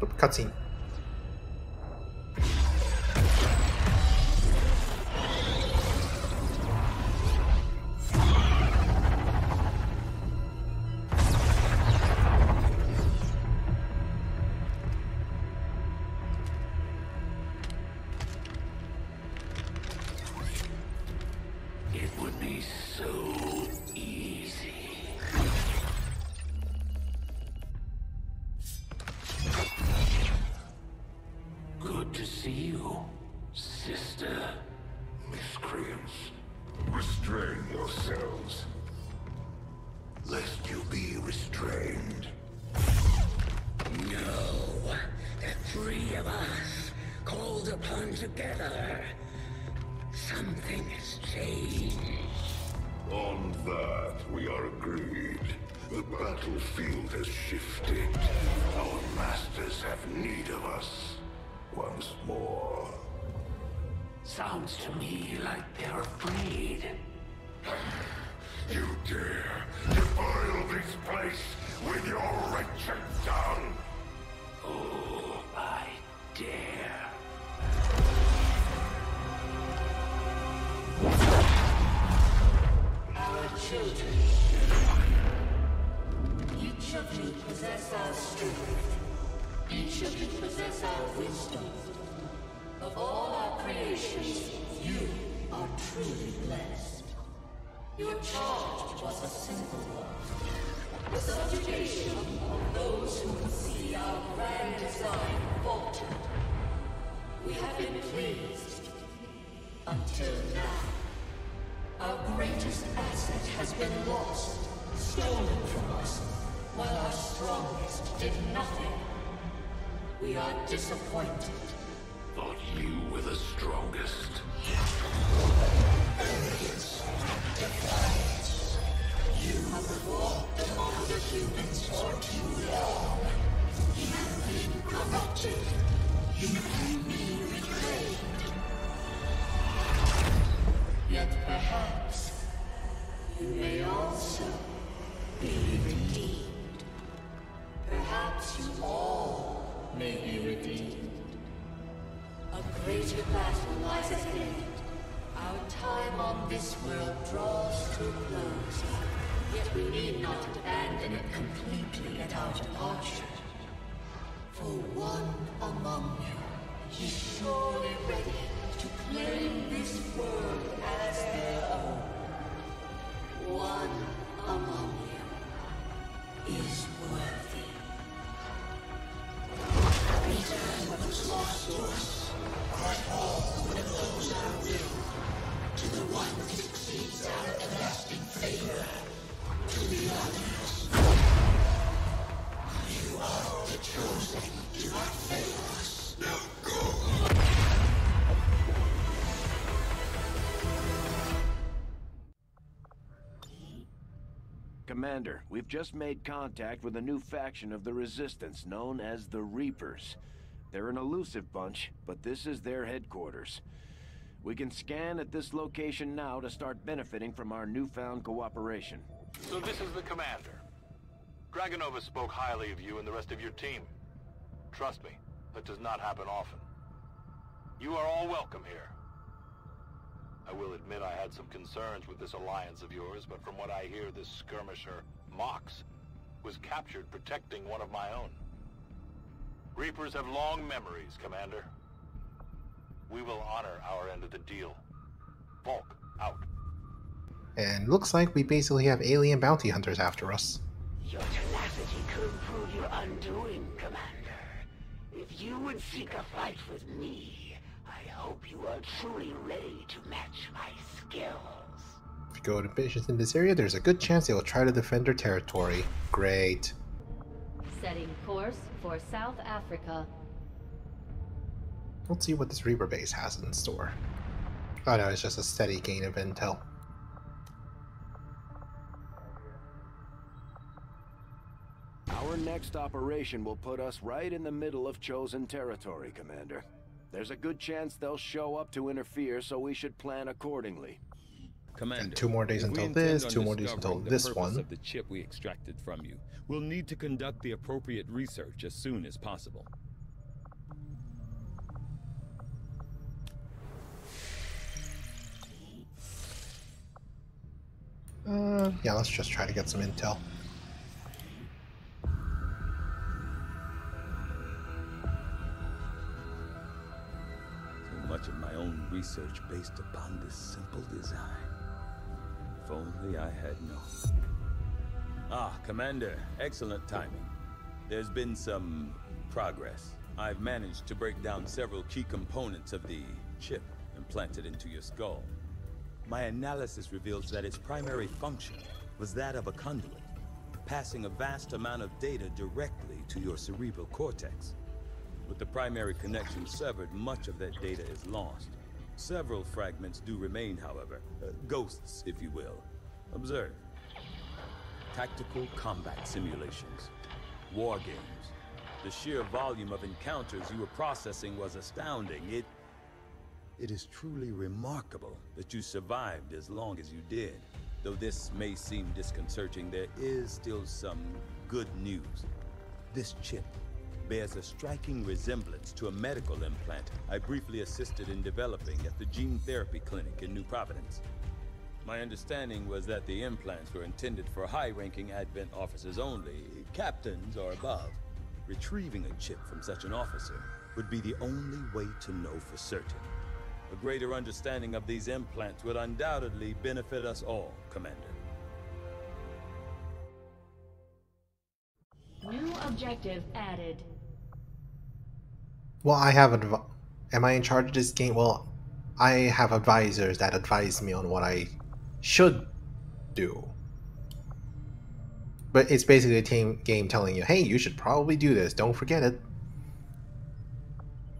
Oop, cutscene. It would be so easy. Good to see you, sister. Miscreants, restrain yourselves, lest you be restrained. No, the three of us, called upon together. Something has changed. On that, we are agreed. The battlefield has shifted. Our masters have need of us once more. Sounds to me like they're afraid. You dare defile this place with your wretched tongue? Oh, I dare. Our children. Each of you possess our strength. Each of you possess our wisdom. Of all our creations, you are truly blessed. Your charge was a simple one. The subjugation of those who would see our grand design faltered. We have been pleased. Until now. Our greatest asset has been lost, stolen from us, while our strongest did nothing. We are disappointed. Thought you were the strongest. Arrogance, defiance. You have walked among the humans for too long. You have been corrupted. You can be reclaimed. Yet perhaps you may also be redeemed. Perhaps you all may be redeemed. A greater battle lies ahead. Our time on this world draws to a close. Yet we need not abandon it completely at our departure. For one among you is surely ready to claim this world as their own. One among you is worthy. Return what was lost to us. Grant all who oppose our will. To the one that succeeds our everlasting favor. To the others. You are the chosen. Do not fail us. Now go. Commander, we've just made contact with a new faction of the Resistance known as the Reapers. They're an elusive bunch, but this is their headquarters. We can scan at this location now to start benefiting from our newfound cooperation. So this is the commander. Dragonova spoke highly of you and the rest of your team. Trust me, that does not happen often. You are all welcome here. I will admit I had some concerns with this alliance of yours, but from what I hear, this skirmisher, Mox, was captured protecting one of my own. Reapers have long memories, Commander. We will honor our end of the deal. Volk, out. And looks like we basically have alien bounty hunters after us. Your tenacity could prove your undoing, Commander. If you would seek a fight with me, I hope you are truly ready to match my skills. If you go to missions in this area, there's a good chance they will try to defend their territory. Great. Setting course for South Africa. Let's see what this Reaper base has in store. Oh no, it's just a steady gain of intel. Our next operation will put us right in the middle of chosen territory, Commander. There's a good chance they'll show up to interfere, so we should plan accordingly. Commander, And 2 more days if we until intend this, on 2 more days until discovering the this purpose one. of the chip we extracted from you, we'll need to conduct the appropriate research as soon as possible. Yeah, let's just try to get some intel. So much of my own research based upon this simple design. If only I had known. Ah, Commander, excellent timing. There's been some progress. I've managed to break down several key components of the chip implanted into your skull. My analysis reveals that its primary function was that of a conduit, passing a vast amount of data directly to your cerebral cortex. With the primary connection severed, much of that data is lost. Several fragments do remain, however. Ghosts, if you will. Observe. Tactical combat simulations. War games. The sheer volume of encounters you were processing was astounding. It is truly remarkable that you survived as long as you did. Though this may seem disconcerting, there is still some good news. This chip bears a striking resemblance to a medical implant I briefly assisted in developing at the gene therapy clinic in New Providence. My understanding was that the implants were intended for high-ranking Advent officers only, captains or above. Retrieving a chip from such an officer would be the only way to know for certain. A greater understanding of these implants would undoubtedly benefit us all, Commander. New objective added. Well, am I in charge of this game? Well, I have advisors that advise me on what I should do. But it's basically a game telling you, hey, you should probably do this, don't forget it.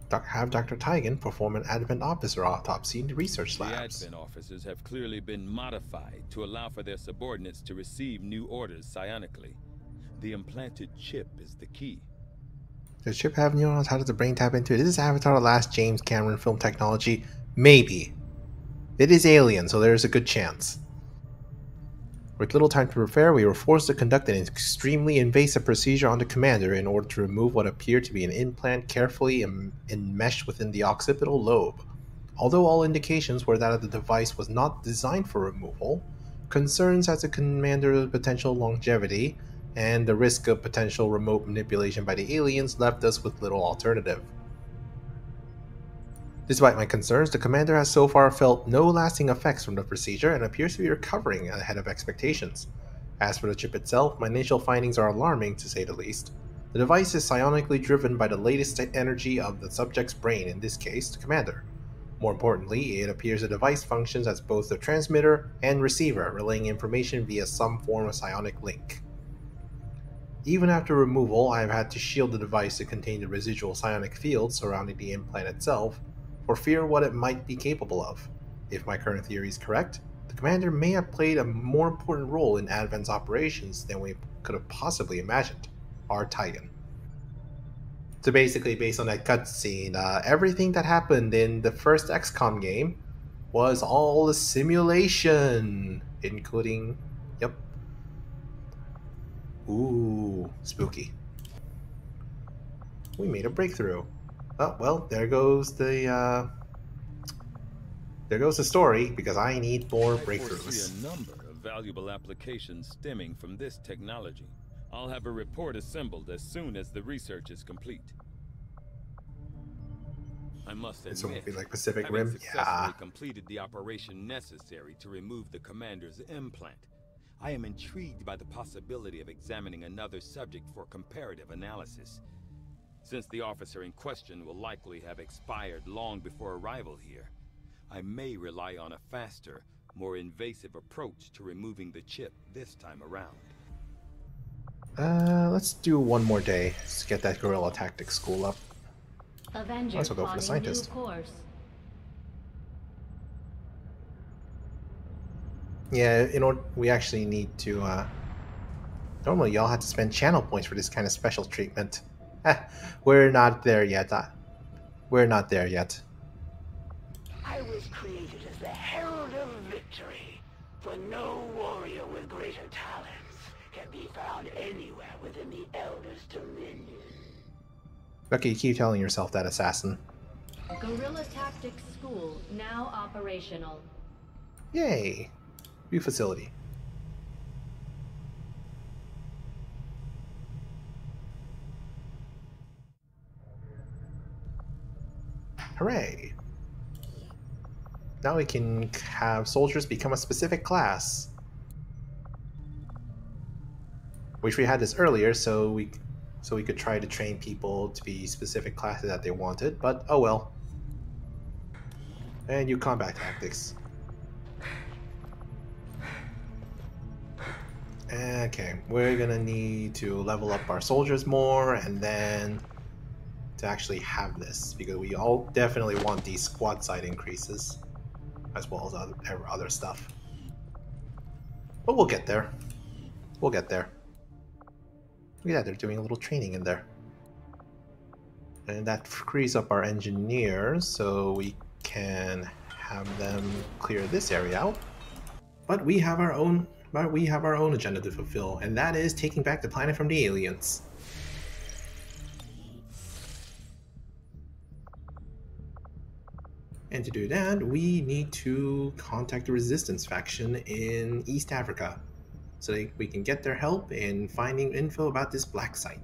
Have Dr. Tigan perform an Advent officer autopsy in the research labs. The Advent officers have clearly been modified to allow for their subordinates to receive new orders psionically. The implanted chip is the key. Does the chip have neurons? How does the brain tap into it? Is this Avatar the Last James Cameron film technology? Maybe. It is alien, so there's a good chance. With little time to prepare, we were forced to conduct an extremely invasive procedure on the commander in order to remove what appeared to be an implant carefully enmeshed within the occipital lobe. Although all indications were that the device was not designed for removal, concerns as to commander's potential longevity and the risk of potential remote manipulation by the aliens left us with little alternative. Despite my concerns, the commander has so far felt no lasting effects from the procedure and appears to be recovering ahead of expectations. As for the chip itself, my initial findings are alarming, to say the least. The device is psionically driven by the latest energy of the subject's brain, in this case, the commander. More importantly, it appears the device functions as both the transmitter and receiver, relaying information via some form of psionic link. Even after removal, I have had to shield the device to contain the residual psionic field surrounding the implant itself, for fear what it might be capable of. If my current theory is correct, the commander may have played a more important role in Advent's operations than we could have possibly imagined. R. Tigan. So basically, based on that cutscene, everything that happened in the first XCOM game was all a simulation, including... Yep. Ooh, spooky. We made a breakthrough. Oh, well, there goes the story, because I need more breakthroughs. I foresee a number of valuable applications stemming from this technology. I'll have a report assembled as soon as the research is complete. I must admit, This won't be like Pacific having Rim. successfully Yeah. completed the operation necessary to remove the commander's implant, I am intrigued by the possibility of examining another subject for comparative analysis. Since the officer in question will likely have expired long before arrival here, I may rely on a faster, more invasive approach to removing the chip this time around. Let's do one more day. Let's get that guerrilla tactics school up. Avenger Let's go for the plotting scientist. new course. Yeah, in order, we actually need to, normally y'all have to spend channel points for this kind of special treatment. We're not there yet. We're not there yet. I was created as the herald of victory, for no warrior with greater talents can be found anywhere within the Elder's dominion. Okay, you keep telling yourself that, assassin. Guerrilla Tactics School now operational. Yay! New facility. Hooray! Now we can have soldiers become a specific class. Wish we had this earlier so we could try to train people to be specific classes that they wanted, but oh well. And you combat tactics. Okay, we're gonna need to level up our soldiers more and then to actually have this, because we all definitely want these squad side increases as well as other stuff. But we'll get there. We'll get there. Yeah, they're doing a little training in there. And that frees up our engineers so we can have them clear this area out. But we have our own agenda to fulfill, and that is taking back the planet from the aliens. And to do that, we need to contact the resistance faction in East Africa so that we can get their help in finding info about this black site.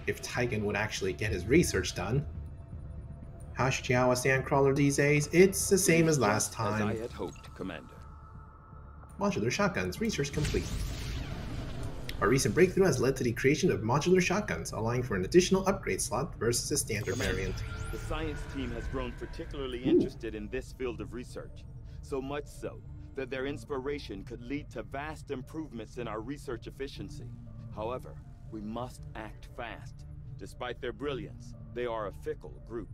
If Tigan would actually get his research done. How's Chihuahua Sandcrawler these days? It's the same as last time. As I had hoped, Commander. Modular shotguns, research complete. Our recent breakthrough has led to the creation of modular shotguns, allowing for an additional upgrade slot versus a standard variant. The science team has grown particularly interested in this field of research, so much so that their inspiration could lead to vast improvements in our research efficiency. However, we must act fast. Despite their brilliance, they are a fickle group.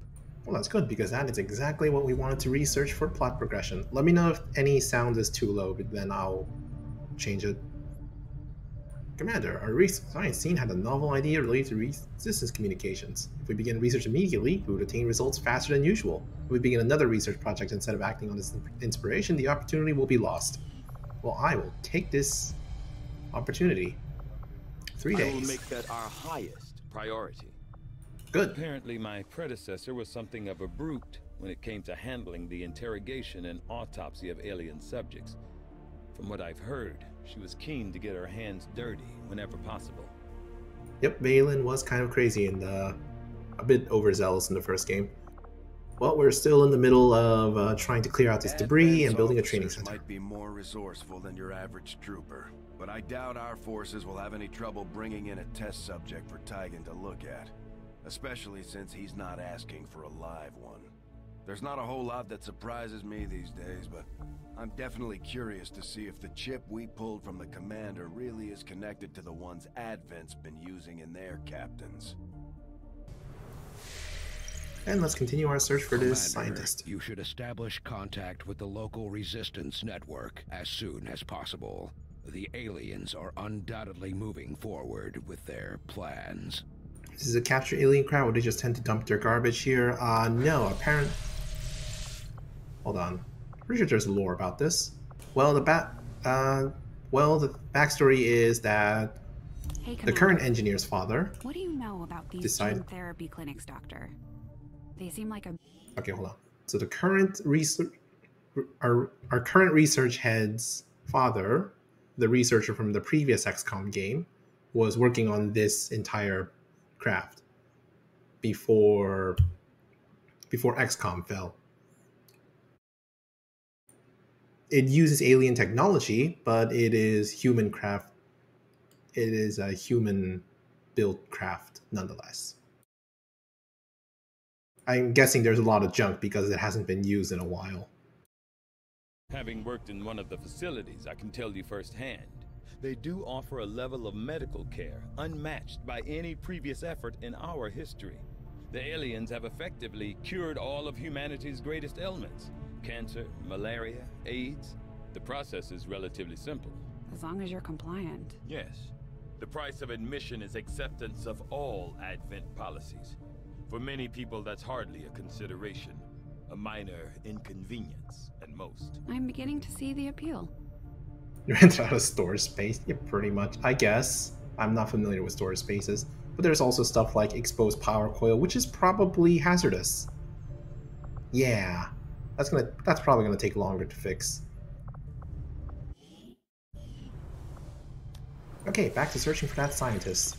Well, that's good, because that is exactly what we wanted to research for plot progression. Let me know if any sound is too low, but then I'll change it. Commander, our science team had a novel idea related to resistance communications. If we begin research immediately, we would attain results faster than usual. If we begin another research project instead of acting on this inspiration, the opportunity will be lost. Well, I will take this opportunity. 3 days. I will make that our highest priority. Good. Apparently, my predecessor was something of a brute when it came to handling the interrogation and autopsy of alien subjects. From what I've heard, she was keen to get her hands dirty whenever possible. Yep, Valen was kind of crazy and a bit overzealous in the first game. Well, we're still in the middle of trying to clear out this debris and building a training center. Might be more resourceful than your average trooper, but I doubt our forces will have any trouble bringing in a test subject for Tigan to look at, especially since he's not asking for a live one. There's not a whole lot that surprises me these days, but I'm definitely curious to see if the chip we pulled from the commander really is connected to the ones Advent's been using in their captains. And let's continue our search for this Commander, scientist. You should establish contact with the local resistance network as soon as possible. The aliens are undoubtedly moving forward with their plans. This is a captured alien crowd, would they just tend to dump their garbage here? No, apparent. Hold on. Pretty sure there's lore about this. Well, the backstory is that Hey, the current engineer's father. What do you know about these gene therapy clinics, Doctor? They seem like a... Okay, hold on. So the current research, our current research head's father, the researcher from the previous XCOM game, was working on this entire craft before XCOM fell. It uses alien technology, but it is human craft. It is a human-built craft, nonetheless. I'm guessing there's a lot of junk because it hasn't been used in a while. Having worked in one of the facilities, I can tell you firsthand. They do offer a level of medical care unmatched by any previous effort in our history. The aliens have effectively cured all of humanity's greatest ailments. Cancer, malaria, AIDS. The process is relatively simple. As long as you're compliant. Yes. The price of admission is acceptance of all Advent policies. For many people, that's hardly a consideration. A minor inconvenience, at most. I'm beginning to see the appeal. You rent out of storage space? Yeah, pretty much. I guess. I'm not familiar with storage spaces. But there's also stuff like exposed power coil, which is probably hazardous. Yeah. That's probably gonna take longer to fix. Okay, back to searching for that scientist.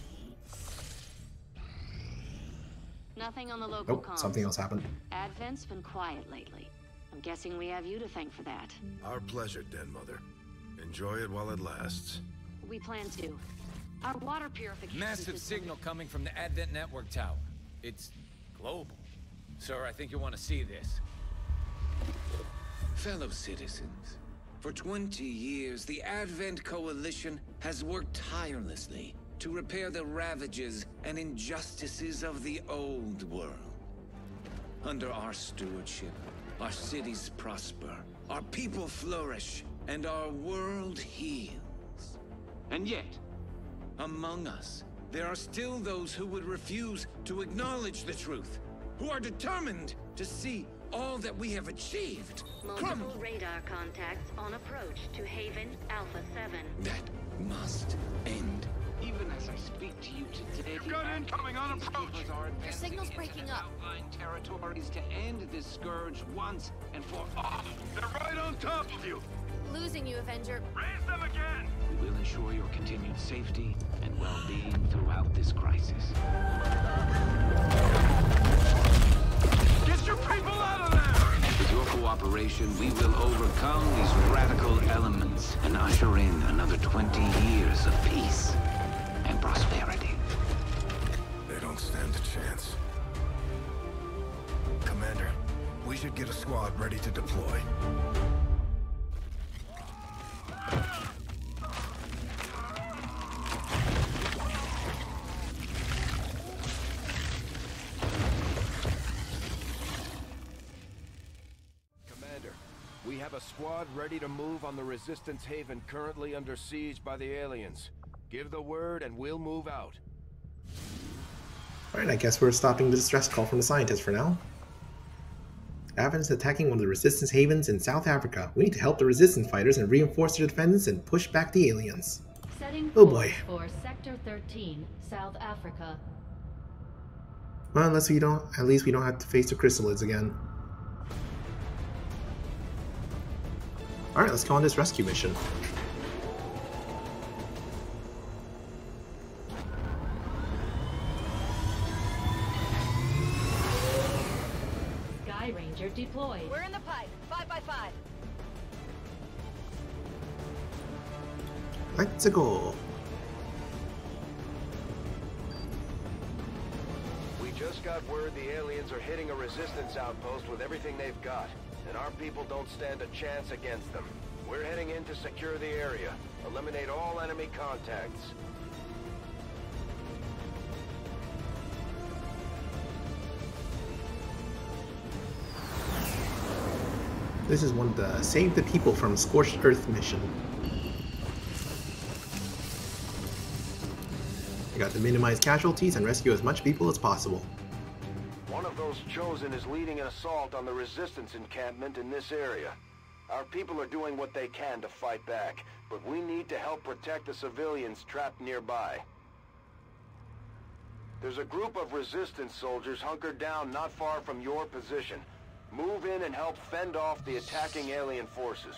Nothing on the local comms. Something else happened. Advent's been quiet lately. I'm guessing we have you to thank for that. Our pleasure, Den Mother. Enjoy it while it lasts. We plan to. Our water purification Massive system... signal coming from the Advent network tower. It's global. Sir, I think you want to see this. Fellow citizens, for 20 years, the Advent Coalition has worked tirelessly to repair the ravages and injustices of the old world. Under our stewardship, our cities prosper, our people flourish, and our world heals. And yet, among us, there are still those who would refuse to acknowledge the truth, who are determined to see all that we have achieved crumble. Multiple radar contacts on approach to Haven Alpha 7. That must end. Even as I speak to you today, Got incoming on approach. Your signal's breaking up. Outlying territories to end this scourge once and for all. They're right on top of you. Losing you, Avenger. Raise them again. We will ensure your continued safety and well-being throughout this crisis. Get your people out of there! With your cooperation, we will overcome these radical elements and usher in another 20 years of peace and prosperity. They don't stand a chance. Commander, we should get a squad ready to deploy. We have a squad ready to move on the Resistance Haven currently under siege by the aliens. Give the word and we'll move out. Alright, I guess we're stopping the distress call from the scientists for now. Advent is attacking one of the Resistance Havens in South Africa. We need to help the Resistance fighters and reinforce their defense and push back the aliens. Setting Oh boy. for Sector 13, South Africa. Well, at least we don't have to face the chrysalids again. Alright, let's go on this rescue mission. Sky Ranger deployed. We're in the pipe. 5x5. Let's go. We just got word the aliens are hitting a resistance outpost with everything they've got, and our people don't stand a chance against them. We're heading in to secure the area, eliminate all enemy contacts. This is one of the Save the People from Scorched Earth mission. I got to minimize casualties and rescue as much people as possible. One of those chosen is leading an assault on the resistance encampment in this area. Our people are doing what they can to fight back, but we need to help protect the civilians trapped nearby. There's a group of resistance soldiers hunkered down not far from your position. Move in and help fend off the attacking alien forces.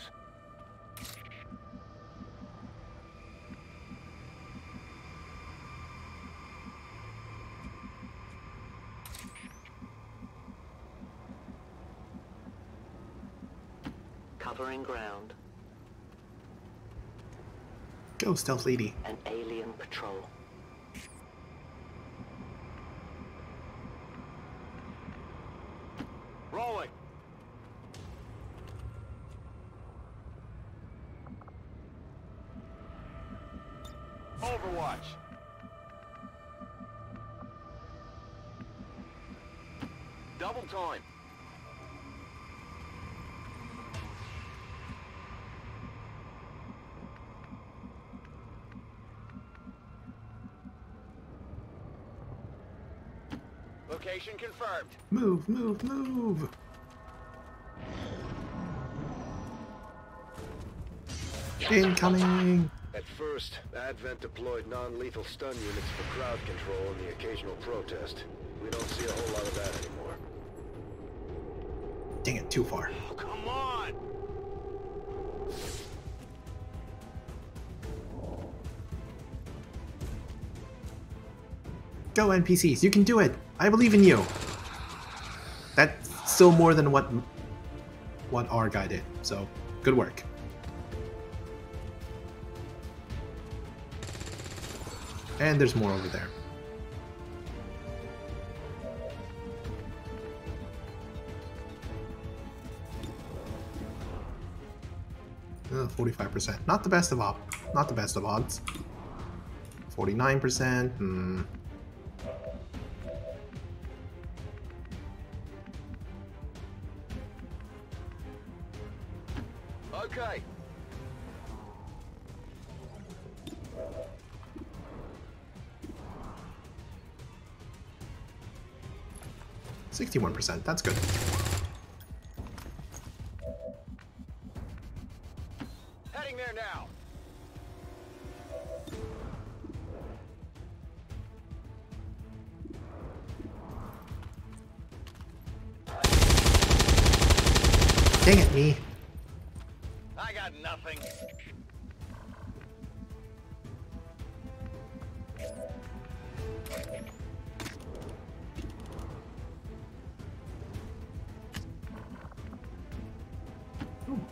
Covering ground. Go, stealth lady. An alien patrol. Rolling. Overwatch. Double time. Location confirmed. Move, move, move! Incoming! At first, Advent deployed non-lethal stun units for crowd control and the occasional protest. We don't see a whole lot of that anymore. Dang it, too far. Oh, come on! Go, NPCs, you can do it! I believe in you! still more than what our guy did. So good work. And there's more over there. 45%. Not the best of odds. 49%. Okay. %61%. That's good. Heading there now. Dang it, me. I got nothing.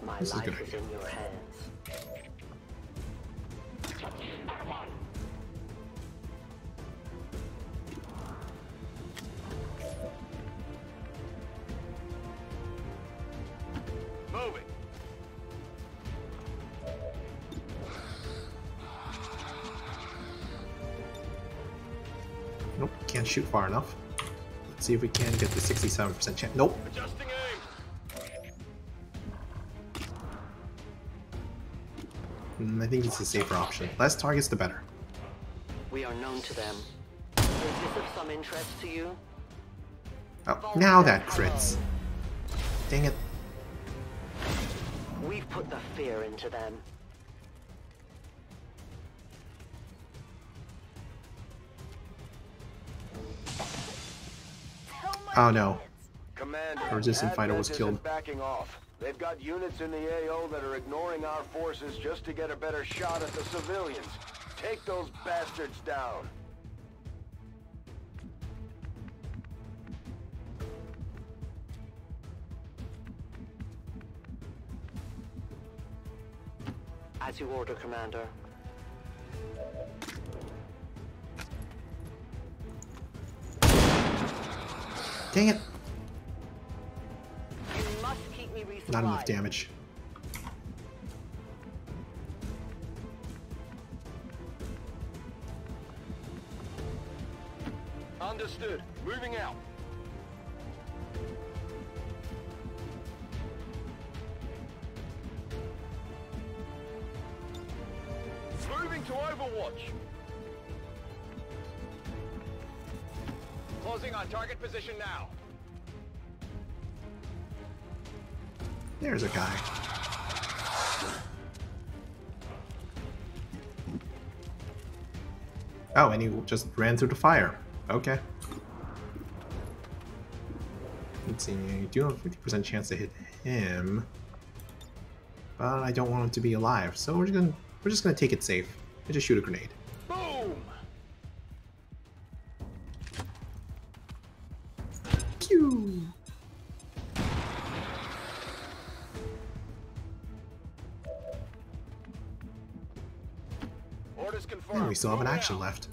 My This is a good life is idea. in your hands. Moving. Nope, can't shoot far enough. Let's see if we can get the 67% chance. Nope. Adjusting aim. I think it's a safer option. Less targets, the better. We are known to them. Is this of some interest to you? Oh, now that crits. Dang it. We've put the fear into them. Oh no. Commander, A resistant fighter was Advent killed. isn't backing off. They've got units in the AO that are ignoring our forces just to get a better shot at the civilians. Take those bastards down. As you order, Commander. Dang it. You must keep me resupplied. Not enough damage. Understood. Moving out. Moving to Overwatch. Closing on target position now. There's a guy. Oh, and he just ran through the fire. Okay. Let's see, you do have a 50% chance to hit him. But I don't want him to be alive, so we're just gonna take it safe and just shoot a grenade. Boom! Pew! Orders confirmed. And we still have an Moving action out. left.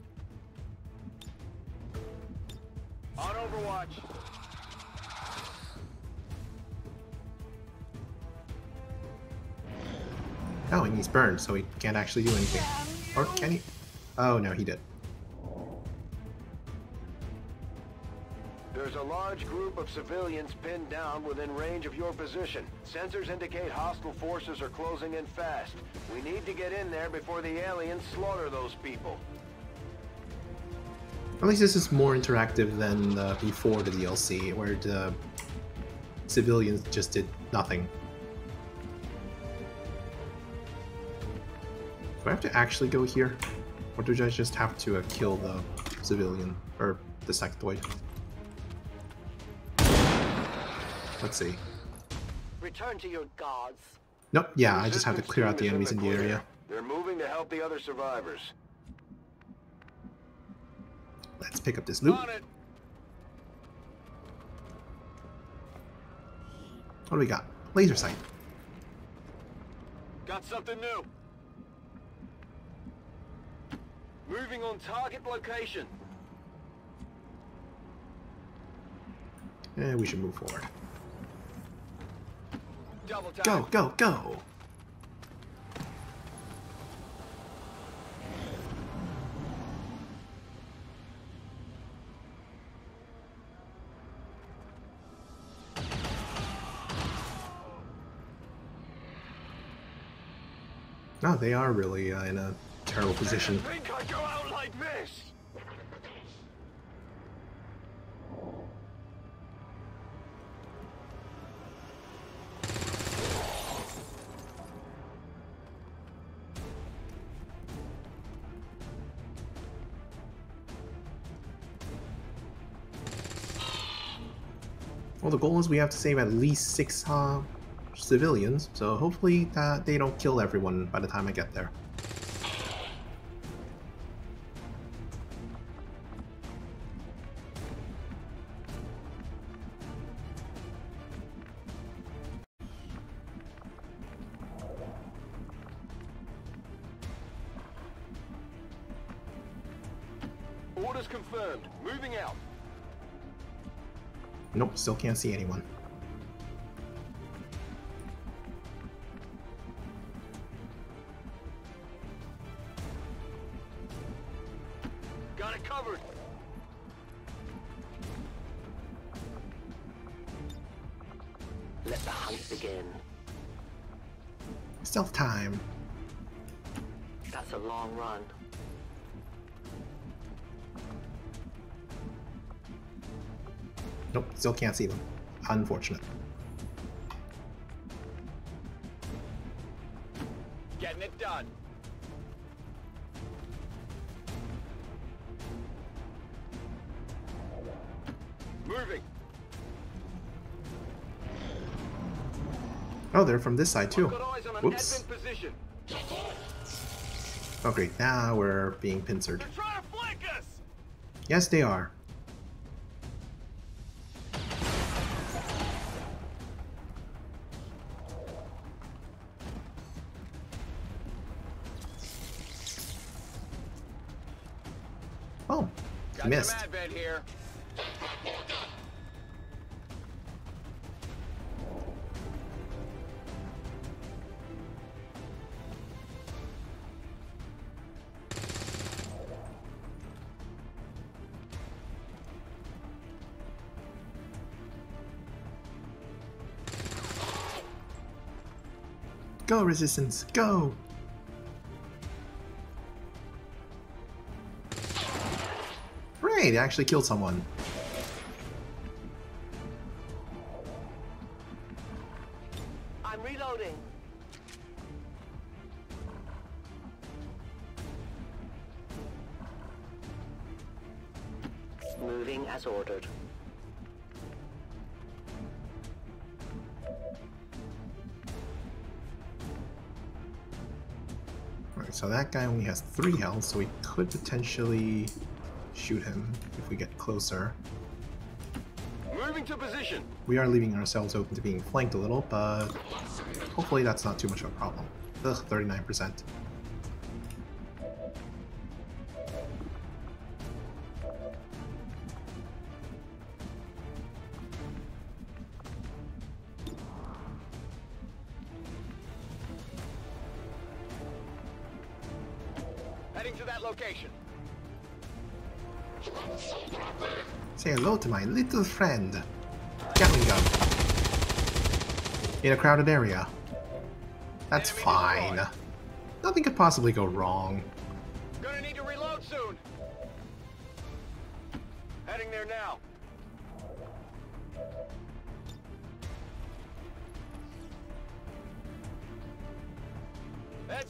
On Overwatch. Oh, and he's burned, so he can't actually do anything. Or can he? Oh no, he did. There's a large group of civilians pinned down within range of your position. Sensors indicate hostile forces are closing in fast. We need to get in there before the aliens slaughter those people. At least this is more interactive than before the DLC, where the civilians just did nothing. Do I have to actually go here? Or do I just have to kill the civilian, or the sectoid? Let's see. Return to your gods. Nope, yeah, I just have to Resistance clear out the team is enemies in the clear. area. They're moving to help the other survivors. Let's pick up this loot. On it. What do we got? Laser sight. Got something new. Moving on target location. We should move forward. Double time. Go, go, go! No, they are really in a terrible position. I think I go out like this. Well, the goal is we have to save at least 6 civilians, so hopefully that they don't kill everyone by the time I get there. Orders confirmed. Moving out. Nope, still can't see anyone. Got it covered. Let the hunt begin. Stealth time. That's a long run. Nope, still can't see them. Unfortunate. Getting it done. Moving. Oh, they're from this side too. Got eyes on an Whoops. advent position. Oh great, now we're being pincered. They're trying to flank us. Yes, they are. Oh, Got missed. some advent here. Go, Resistance, go! Hooray, they actually killed someone. I'm reloading. Moving as ordered. Alright, so that guy only has 3 health, so we could potentially shoot him if we get closer. Moving to position. We are leaving ourselves open to being flanked a little, but hopefully that's not too much of a problem. Ugh, 39%. Heading to that location. Say hello to my little friend. Gatling gun. In a crowded area. That's fine. Nothing could possibly go wrong. Gonna need to reload soon. Heading there now.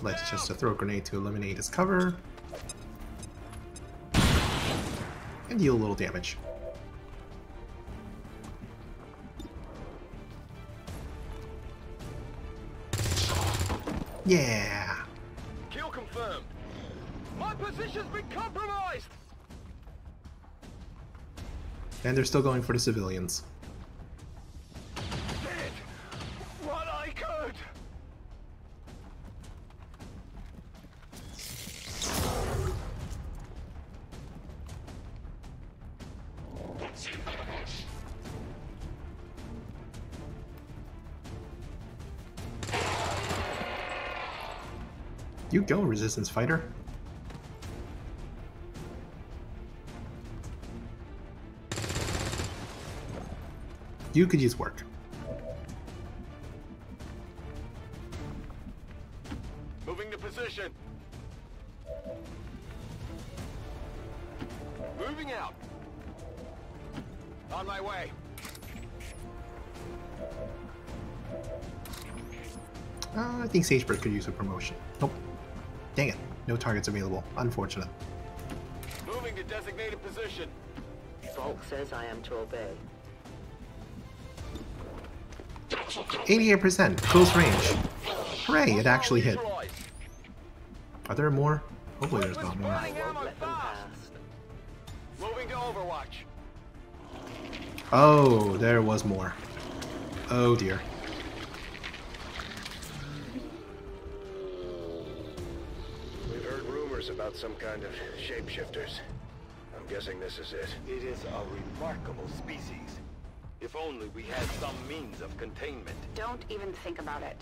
Let's just throw a grenade to eliminate his cover. And deal a little damage. Yeah! Kill confirmed. My position's been compromised. And they're still going for the civilians. Dead. You go, Resistance fighter. You could use work. Moving to position. Moving out. On my way. I think Sagebird could use a promotion. Nope. Dang it. No targets available. Unfortunate. Moving to designated position. Vault says I am to obey. 88%. Close range. Hooray, it actually hit. Are there more? Hopefully there's not more. Moving to Overwatch. Oh, there was more. Oh dear. We've heard rumors about some kind of shapeshifters. I'm guessing this is it. It is a remarkable species. If only we had some means of containment. Don't even think about it.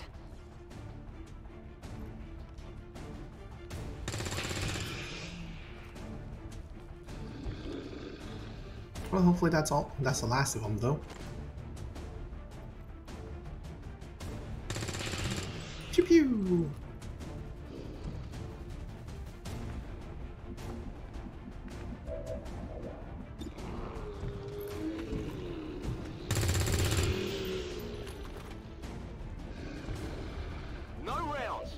Well, hopefully that's all. That's the last of them, though. Pew pew! No rounds.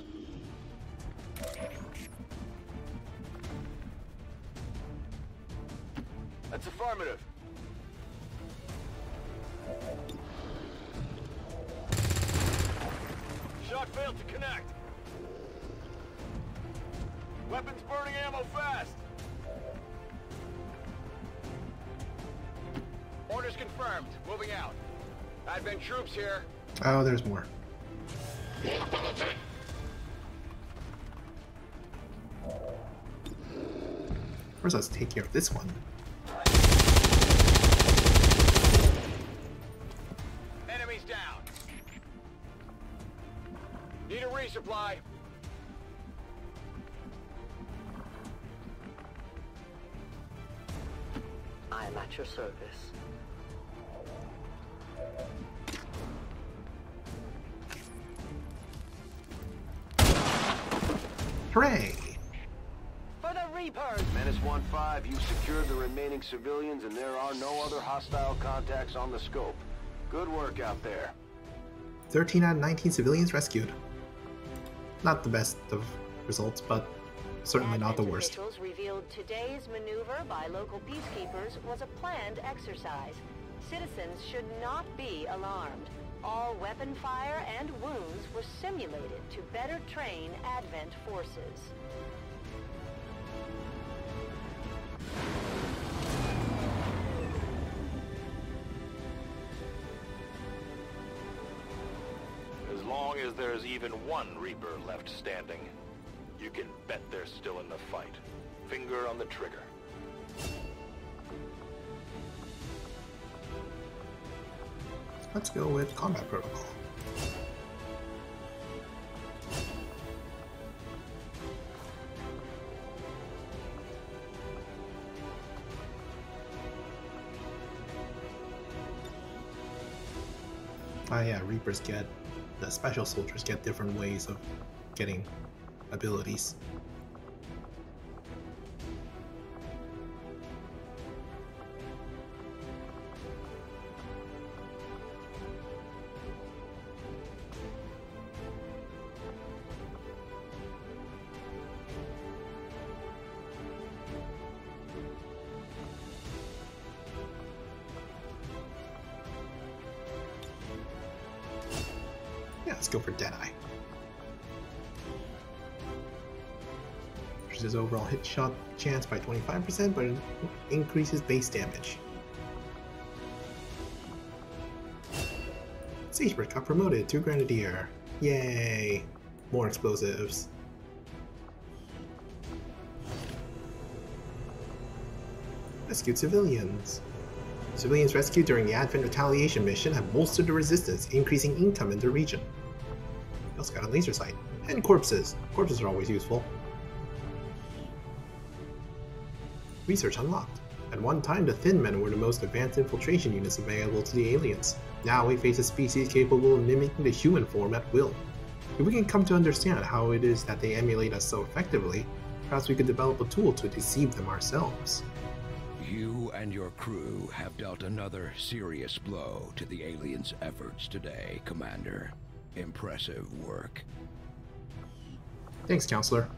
That's affirmative. Shot failed to connect. Weapons burning ammo fast. Orders confirmed. Moving out. Advent troops here. Oh, there's more. First, let's take care of this one. Enemies down. Need a resupply. I am at your service. Hooray! For the Reapers! Menace 1-5, you've secured the remaining civilians and there are no other hostile contacts on the scope. Good work out there. 13 out of 19 civilians rescued. Not the best of results, but certainly not the worst. Officials revealed today's maneuver by local peacekeepers was a planned exercise. Citizens should not be alarmed. All weapon fire and wounds were simulated to better train Advent forces. As long as there's even one Reaper left standing, you can bet they're still in the fight. Finger on the trigger. Let's go with combat protocol. Ah yeah, Reapers get, the special soldiers get different ways of getting abilities. Yeah, let's go for Deadeye. Reduces overall hit shot chance by 25%, but it increases base damage. Sagebird got promoted to Grenadier. Yay! More explosives. Rescued civilians. Civilians rescued during the Advent Retaliation mission have bolstered the resistance, increasing income in the region. We also got a laser sight. And corpses. Corpses are always useful. Research unlocked. At one time, the Thin Men were the most advanced infiltration units available to the aliens. Now we face a species capable of mimicking the human form at will. If we can come to understand how it is that they emulate us so effectively, perhaps we could develop a tool to deceive them ourselves. You and your crew have dealt another serious blow to the aliens' efforts today, Commander. Impressive work. Thanks, Counselor.